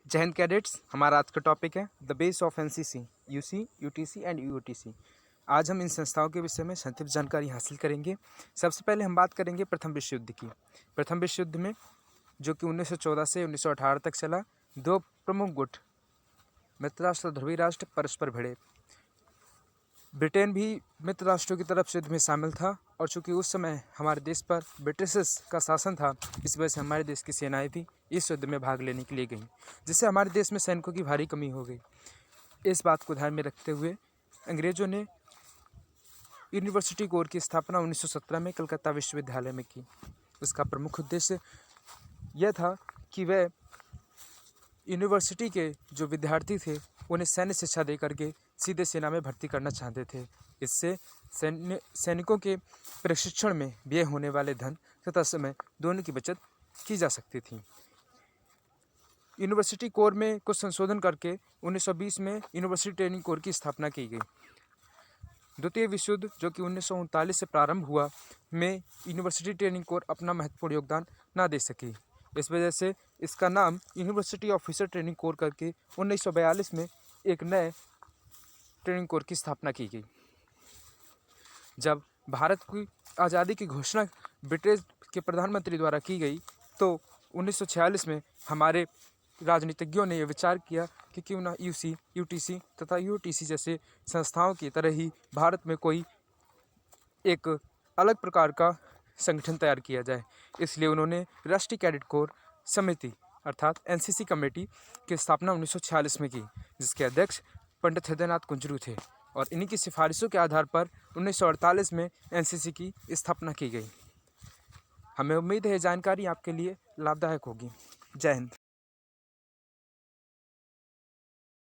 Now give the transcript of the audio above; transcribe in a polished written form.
जय हिंद कैडेट्स। हमारा आज का टॉपिक है the base of NCC, UC, UTC and UOTC. आज हम इन संस्थाओं के विषय में संक्षिप्त जानकारी हासिल करेंगे। सबसे पहले हम बात करेंगे प्रथम विश्व युद्ध की। प्रथम विश्व युद्ध में, जो कि 1914 से 1918 तक चला, दो प्रमुख गुट मित्र राष्ट्र और ध्रुवीय राष्ट्र परस्पर भिड़े। ब्रिटेन भी मित्र राष्ट्रों की तरफ से युद्ध में शामिल था, और चूंकि उस समय हमारे देश पर ब्रिटिश का शासन था, इस वजह से हमारे देश की सेनाएं भी इस युद्ध में भाग लेने के लिए गईं, जिससे हमारे देश में सैनिकों की भारी कमी हो गई। इस बात को ध्यान में रखते हुए अंग्रेजों ने यूनिवर्सिटी कोर की स्थापना 1917 में कलकत्ता विश्वविद्यालय में की। उसका प्रमुख उद्देश्य यह था कि वह यूनिवर्सिटी के जो विद्यार्थी थे उन्हें सैन्य शिक्षा दे करके सीधे सेना में भर्ती करना चाहते थे। इससे सैनिकों के प्रशिक्षण में व्यय होने वाले धन तथा समय दोनों की बचत की जा सकती थी। यूनिवर्सिटी कोर में कुछ संशोधन करके 1920 में यूनिवर्सिटी ट्रेनिंग कोर की स्थापना की गई। द्वितीय विश्व युद्ध, जो कि 1939 से प्रारंभ हुआ, में यूनिवर्सिटी ट्रेनिंग कोर अपना महत्वपूर्ण योगदान न दे सकी। इस वजह से इसका नाम यूनिवर्सिटी ऑफिसर ट्रेनिंग कोर करके 1942 में एक नए ट्रेनिंग कोर की स्थापना की गई। जब भारत की आज़ादी की घोषणा ब्रिटिश के प्रधानमंत्री द्वारा की गई, तो 1946 में हमारे राजनीतिज्ञों ने यह विचार किया कि क्यों ना यूसी, यूटीसी तथा यूओटीसी जैसे संस्थाओं की तरह ही भारत में कोई एक अलग प्रकार का संगठन तैयार किया जाए। इसलिए उन्होंने राष्ट्रीय कैडेट कोर समिति अर्थात एनसीसी कमेटी की स्थापना 1946 में की, जिसके अध्यक्ष पंडित हृदयनाथ कुंजरू थे, और इन्हीं की सिफारिशों के आधार पर 1948 में एनसीसी की स्थापना की गई। हमें उम्मीद है ये जानकारी आपके लिए लाभदायक होगी। जय हिंद।